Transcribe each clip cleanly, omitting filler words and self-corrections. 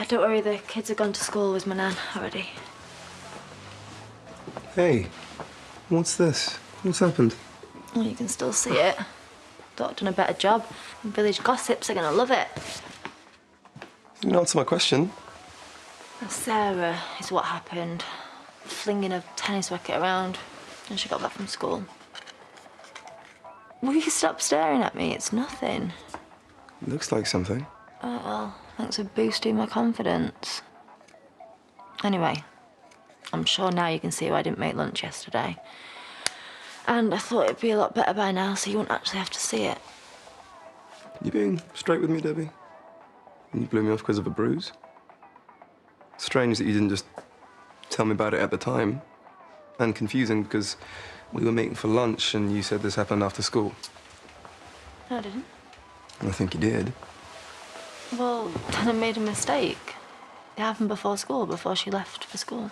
don't worry, the kids have gone to school with my nan already. Hey, what's this? What's happened? Well, you can still see it. Thought I'd done a better job. Village gossips are gonna love it. You didn't answer my question. Sarah is what happened. Flinging a tennis racket around when she got back from school. Will you stop staring at me? It's nothing. Looks like something. Oh, well, thanks for boosting my confidence. Anyway, I'm sure now you can see why I didn't make lunch yesterday. And I thought it'd be a lot better by now, so you wouldn't actually have to see it. You being straight with me, Debbie? And you blew me off because of a bruise? Strange that you didn't just tell me about it at the time. And confusing because we were meeting for lunch and you said this happened after school. No, I didn't. I think you did. Well, then I made a mistake. It happened before school, before she left for school.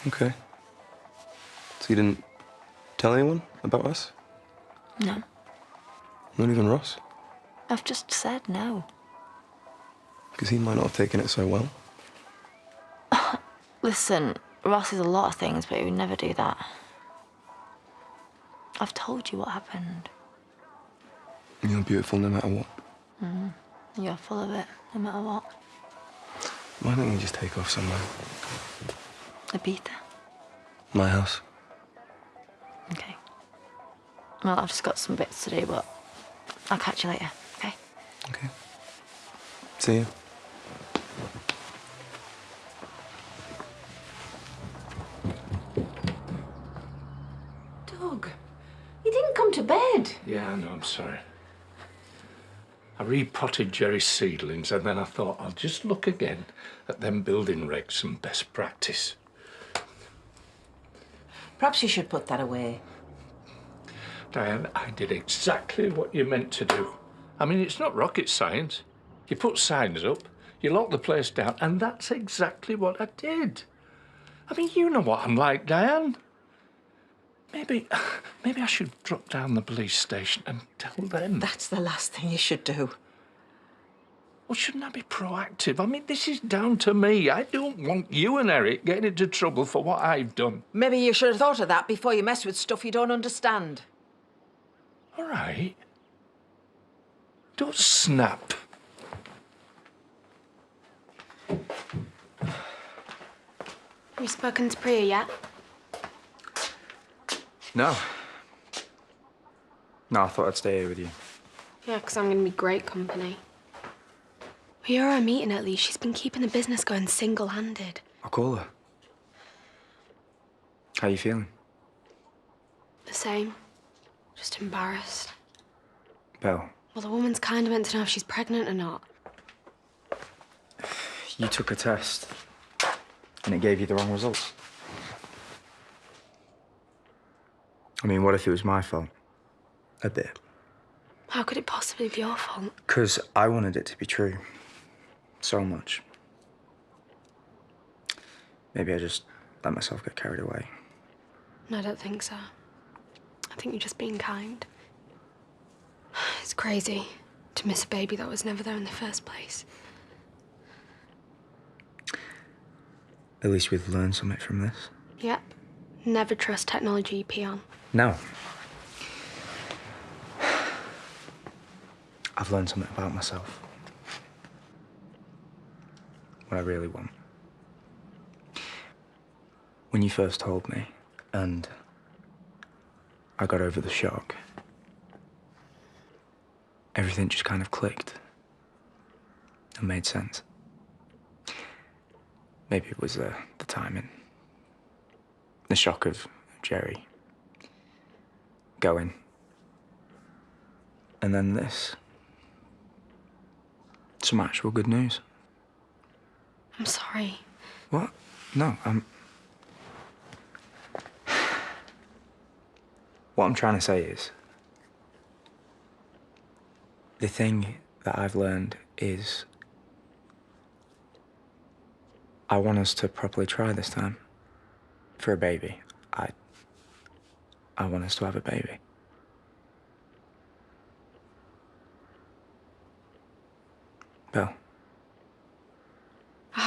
Okay. So you didn't tell anyone about us? No. Not even Ross? I've just said no. Because he might not have taken it so well. Listen, Ross is a lot of things, but he would never do that. I've told you what happened. You're beautiful no matter what. You're full of it, no matter what. Why don't you just take off somewhere? Ibiza. My house. Okay. Well, I've just got some bits to do, but I'll catch you later, okay? Okay. See you. Doug, you didn't come to bed. Yeah, I know, I'm sorry. I repotted Jerry's seedlings and then I thought I'll just look again at them building regs and best practice. Perhaps you should put that away. Diane, I did exactly what you meant to do. I mean, it's not rocket science. You put signs up, you lock the place down, and that's exactly what I did. I mean, you know what I'm like, Diane. Maybe I should drop down the police station and tell them. That's the last thing you should do. Well, shouldn't I be proactive? I mean, this is down to me. I don't want you and Eric getting into trouble for what I've done. Maybe you should have thought of that before you mess with stuff you don't understand. All right. Don't snap. Have you spoken to Priya yet? No. No, I thought I'd stay here with you. Yeah, because I'm going to be great company. Well, you're at a meeting at least. She's been keeping the business going single-handed. I'll call her. How you feeling? The same. Just embarrassed. Belle, Well, the woman's kind of meant to know if she's pregnant or not. you took a test and it gave you the wrong results. I mean, what if it was my fault? A bit. How could it possibly be your fault? Because I wanted it to be true. So much. Maybe I just let myself get carried away. No, I don't think so. I think you're just being kind. It's crazy to miss a baby that was never there in the first place. At least we've learned something from this. Yep. Never trust technology you pee on. No. I've learned something about myself. What I really want. When you first told me, and I got over the shock, everything just kind of clicked and made sense. Maybe it was the timing. The shock of Jerry going. And then this. Some actual good news. I'm sorry. What? No, What I'm trying to say is, the thing that I've learned is I want us to properly try this time. For a baby. I want us to have a baby. Belle,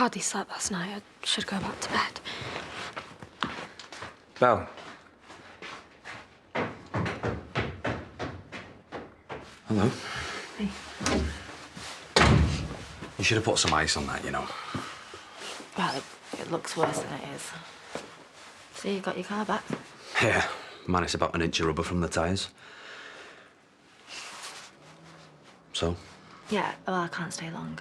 hardly slept last night. I should go back to bed. Belle. Hello. Hey. You should have put some ice on that, you know. Well, it looks worse than it is. So you got your car back? Yeah, minus about an inch of rubber from the tyres. So? Yeah, well, I can't stay long.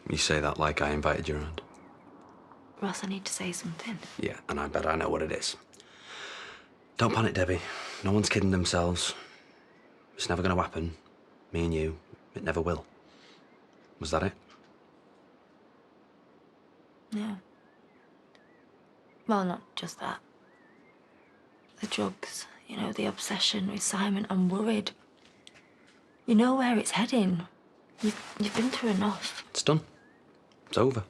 You say that like I invited you around. Ross, I need to say something. Yeah, and I bet I know what it is. Don't panic, Debbie. No one's kidding themselves. It's never going to happen. Me and you. It never will. Was that it? No. Well, not just that. The drugs, you know, the obsession with Simon. I'm worried. You know where it's heading. You've been through enough. It's done. It's over.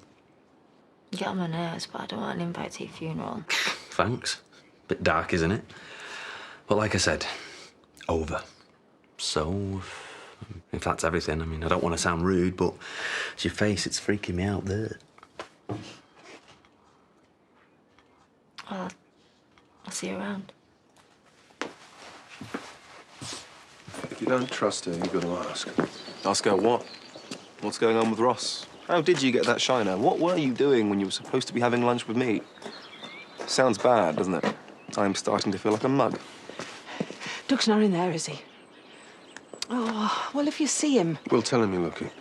You get on my nerves, but I don't want an invite to your funeral. Thanks. Bit dark, isn't it? But like I said, over. So, if that's everything, I mean, I don't want to sound rude, but it's your face, it's freaking me out there. Well, I'll see you around. If you don't trust her, you've got to ask. Ask her what? What's going on with Ross? How did you get that shiner? What were you doing when you were supposed to be having lunch with me? Sounds bad, doesn't it? I'm starting to feel like a mug. Doug's not in there, is he? Oh, well, if you see him... We'll tell him you're looking.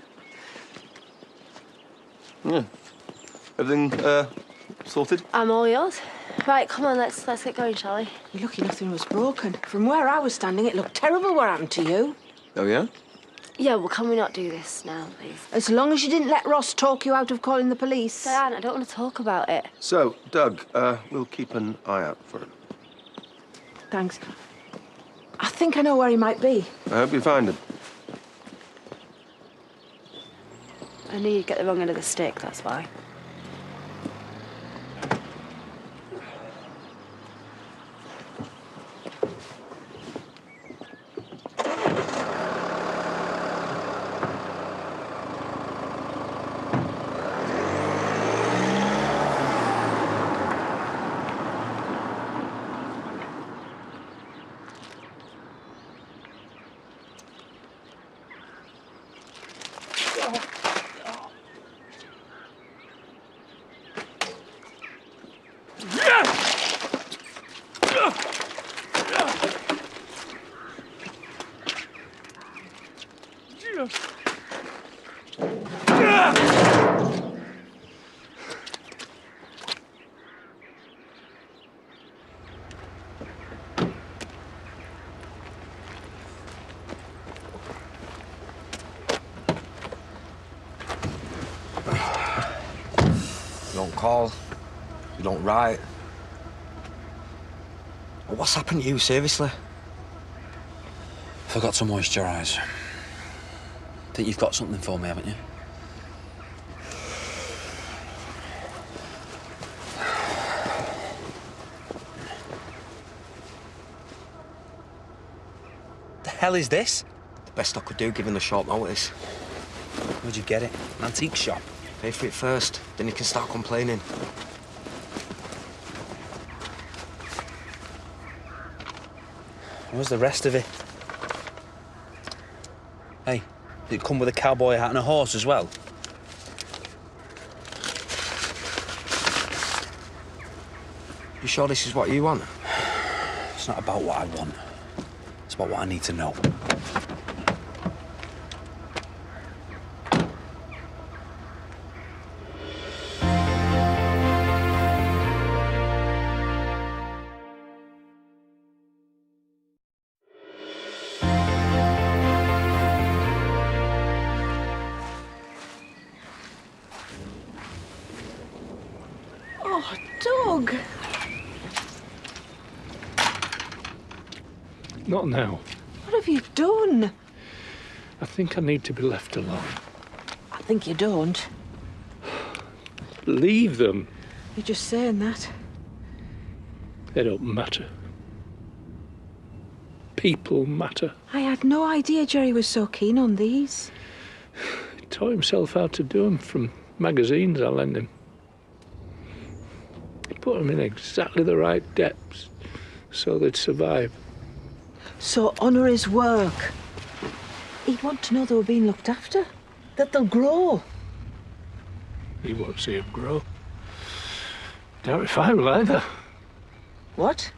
Yeah. Everything, sorted? I'm all yours. Right, come on, let's get going, shall we? You're lucky nothing was broken. From where I was standing, it looked terrible what happened to you. Oh, yeah? Yeah, well, can we not do this now, please? As long as you didn't let Ross talk you out of calling the police. Diane, I don't want to talk about it. So, Doug, we'll keep an eye out for him. Thanks. I think I know where he might be. I hope you find him. I knew you'd get the wrong end of the stick, that's why. You don't call. You don't write. What's happened to you, seriously? Forgot to moisturise. Think you've got something for me, haven't you? The hell is this? The best I could do, given the short notice. Where'd you get it? An antique shop? Pay for it first, then you can start complaining. Where's the rest of it? Hey, did it come with a cowboy hat and a horse as well? You sure this is what you want? It's not about what I want. It's about what I need to know. Oh, Doug! Not now. What have you done? I think I need to be left alone. I think you don't. Leave them. You're just saying that. They don't matter. People matter. I had no idea Jerry was so keen on these. He taught himself how to do them from magazines I lent him. He put them in exactly the right depths so they'd survive. So honour his work. He'd want to know they were being looked after, that they'll grow. He won't see them grow. Doubt if I will either. What?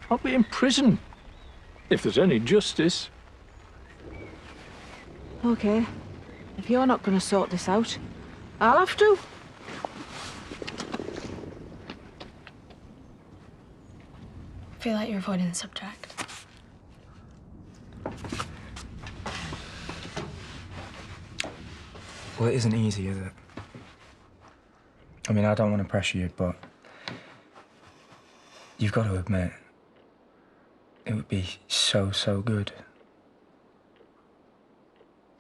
I'll be in prison, if there's any justice. OK. If you're not going to sort this out, I'll have to. I feel like you're avoiding the subject. Well, it isn't easy, is it? I mean, I don't want to pressure you, but you've got to admit, it would be so, so good.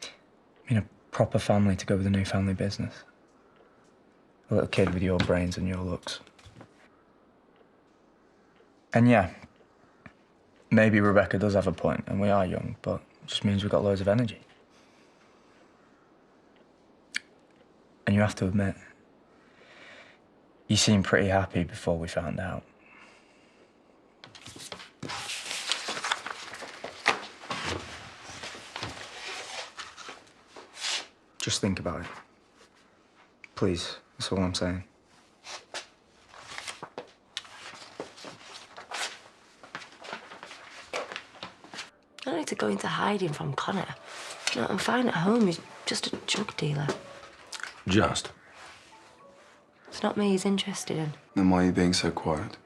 I mean, a proper family to go with a new family business. A little kid with your brains and your looks. And yeah, maybe Rebecca does have a point, and we are young, but it just means we've got loads of energy. And you have to admit, you seemed pretty happy before we found out. Just think about it. Please, that's all I'm saying. I don't need to go into hiding from Connor. You know, I'm fine at home. He's just a drug dealer. Just. It's not me he's interested in. Then why are you being so quiet?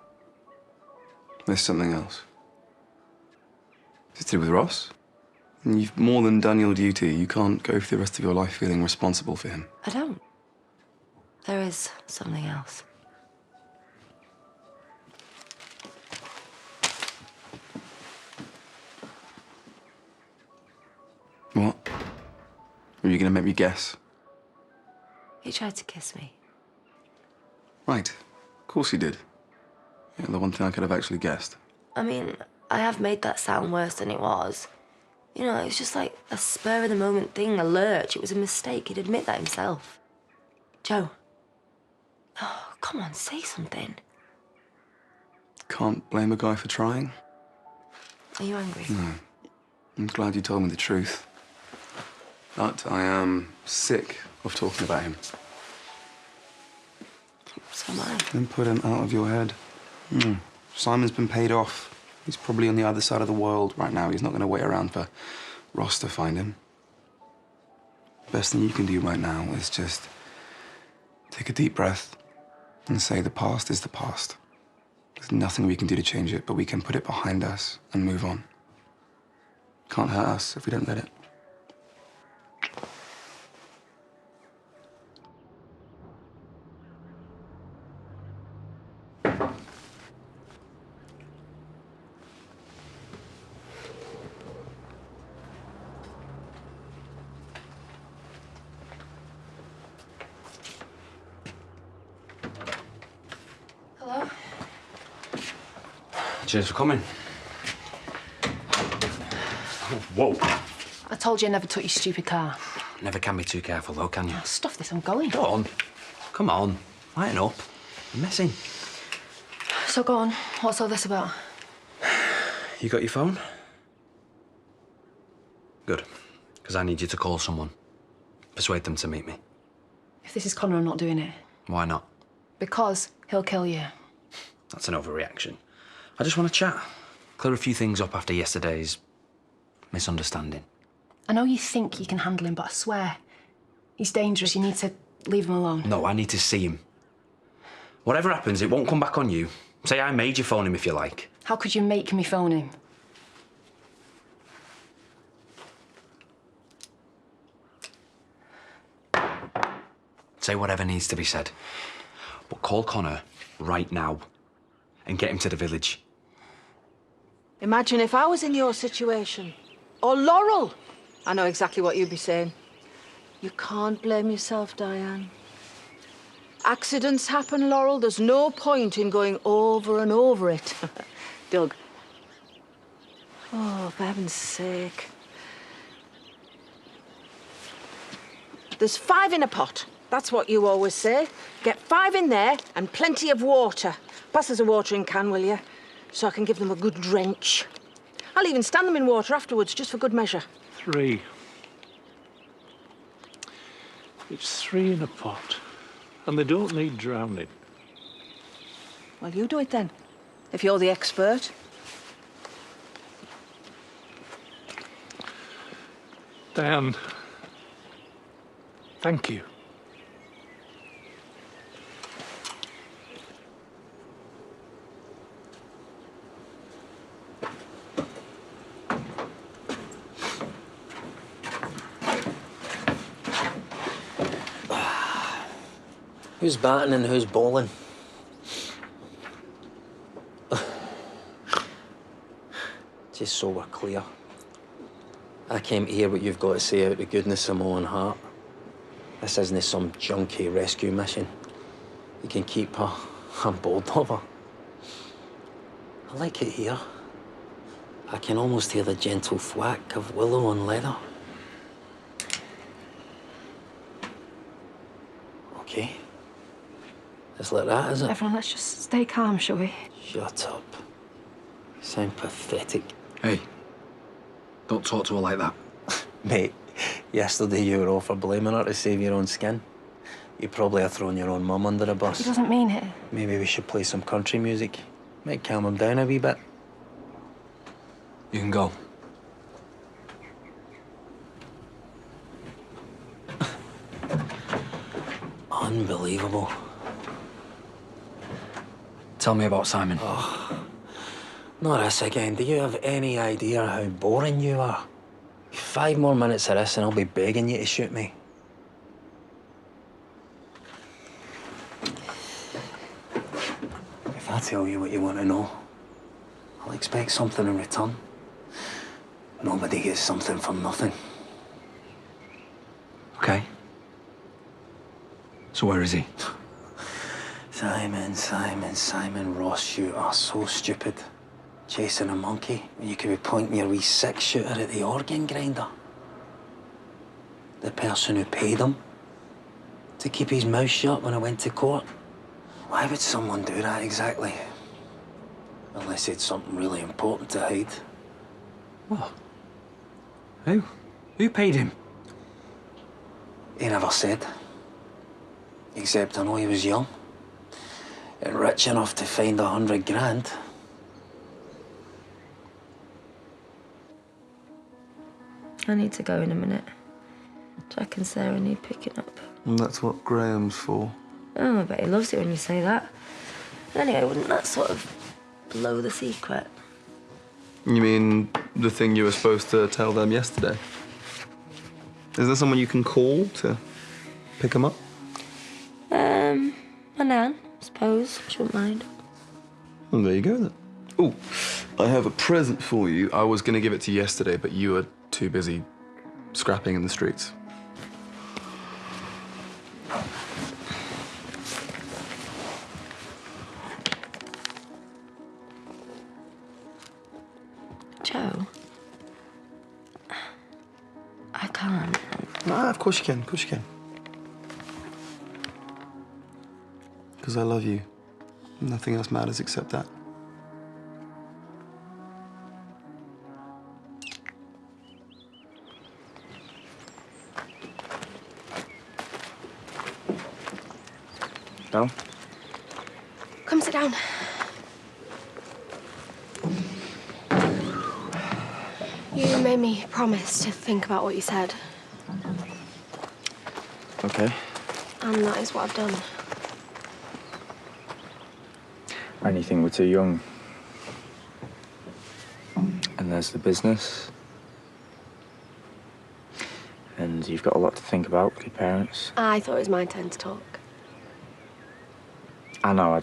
There's something else. Is it to do with Ross? And you've more than done your duty. You can't go for the rest of your life feeling responsible for him. I don't. There is something else. What? Are you going to make me guess? He tried to kiss me. Right. Of course he did. Yeah, the one thing I could have actually guessed. I mean, I have made that sound worse than it was. You know, it was just like a spur-of-the-moment thing, a lurch. It was a mistake. He'd admit that himself. Joe. Oh, come on, say something. Can't blame a guy for trying. Are you angry? No. I'm glad you told me the truth. But I am sick of talking about him. So am I. Then put him out of your head. Simon's been paid off. He's probably on the other side of the world right now. He's not going to wait around for Ross to find him. Best thing you can do right now is just take a deep breath and say the past is the past. There's nothing we can do to change it, but we can put it behind us and move on. Can't hurt us if we don't let it. Hello? Cheers for coming. Whoa. I told you I never took your stupid car. Never can be too careful, though, can you? Oh, stuff this, I'm going. Go on. Come on. Lighten up. You're messing. So go on, what's all this about? You got your phone? Good. Because I need you to call someone. Persuade them to meet me. If this is Connor, I'm not doing it. Why not? Because he'll kill you. That's an overreaction. I just want to chat. Clear a few things up after yesterday's misunderstanding. I know you think you can handle him, but I swear, he's dangerous. You need to leave him alone. No, I need to see him. Whatever happens, it won't come back on you. Say I made you phone him if you like. How could you make me phone him? Say whatever needs to be said. But call Connor right now and get him to the village. Imagine if I was in your situation. Or Laurel. I know exactly what you'd be saying. You can't blame yourself, Diane. Accidents happen, Laurel. There's no point in going over and over it. Doug. Oh, for heaven's sake. There's 5 in a pot. That's what you always say. Get 5 in there and plenty of water. Pass us a watering can, will you? So I can give them a good drench. I'll even stand them in water afterwards, just for good measure. 3. It's 3 in a pot. And they don't need drowning. Well, you do it then, if you're the expert. Diane, thank you. Who's batting and who's bowling? Just so we're clear. I came to hear what you've got to say out of the goodness of my own heart. This isn't some junky rescue mission. You can keep her. I'm bored of her. I like it here. I can almost hear the gentle thwack of willow on leather. Okay. It's like that, is it? Everyone, let's just stay calm, shall we? Shut up. You sound pathetic. Hey, don't talk to her like that. Mate, yesterday you were all for blaming her to save your own skin. You probably have thrown your own mum under the bus. He doesn't mean it. Maybe we should play some country music. Might calm him down a wee bit. You can go. Unbelievable. Tell me about Simon. Not this again. Do you have any idea how boring you are? 5 more minutes of this and I'll be begging you to shoot me. If I tell you what you want to know, I'll expect something in return. Nobody gets something for nothing. Okay. So where is he? Simon Ross, you are so stupid. Chasing a monkey when you could be pointing your wee 6-shooter at the organ grinder. The person who paid him to keep his mouth shut when I went to court. Why would someone do that exactly? Unless he had something really important to hide. What? Who? Who paid him? He never said. Except I know he was young and rich enough to find 100 grand. I need to go in a minute. Jack and Sarah need picking up. And that's what Graham's for. Oh, I bet he loves it when you say that. Anyway, wouldn't that sort of blow the secret? You mean the thing you were supposed to tell them yesterday? Is there someone you can call to pick them up? My nan, I suppose. She wouldn't mind. Well, there you go then. Oh, I have a present for you. I was going to give it to you yesterday, but you were too busy scrapping in the streets. Joe? I can't. Ah, of course you can. Of course you can. Because I love you. Nothing else matters except that. No? Come sit down. You made me promise to think about what you said, Okay. and that is what I've done. Only think we're too young. And there's the business. And you've got a lot to think about with your parents. I thought it was my turn to talk. I know,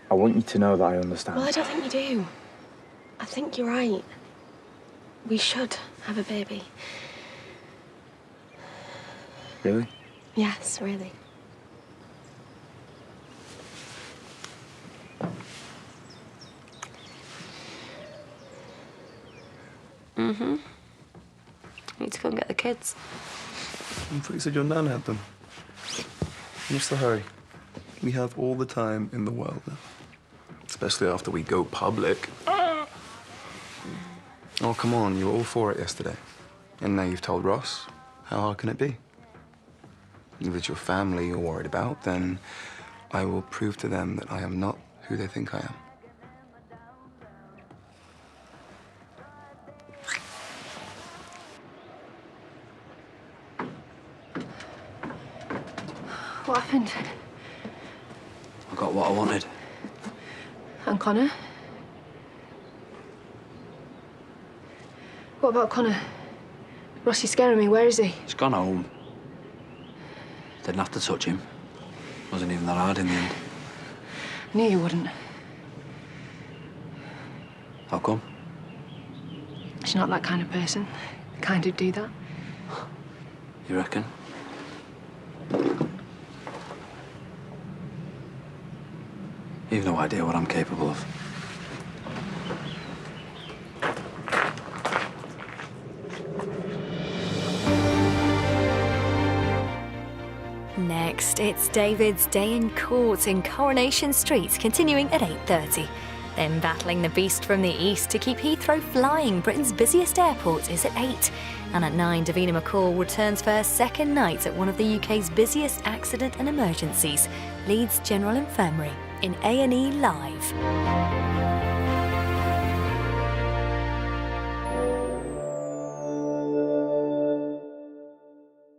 I want you to know that I understand. Well, I don't think you do. I think you're right. We should have a baby. Really? Yes, really. Mm-hmm. Need to go and get the kids. I thought you said your nan had them. What's the hurry? We have all the time in the world now. Especially after we go public. Oh, come on, you were all for it yesterday. And now you've told Ross. How hard can it be? If it's your family you're worried about, then I will prove to them that I am not who they think I am. What happened? I got what I wanted. And Connor? What about Connor? Rossi's scaring me. Where is he? He's gone home. Didn't have to touch him. Wasn't even that hard in the end. I knew you wouldn't. How come? She's not that kind of person. Kind who'd do that. You reckon? You've no idea what I'm capable of. Next, it's David's day in court in Coronation Street, continuing at 8:30. Then battling the beast from the east to keep Heathrow flying, Britain's busiest airport, is at 8. And at 9, Davina McCall returns for her second night at one of the UK's busiest accident and emergencies, Leeds General Infirmary, in A&E Live.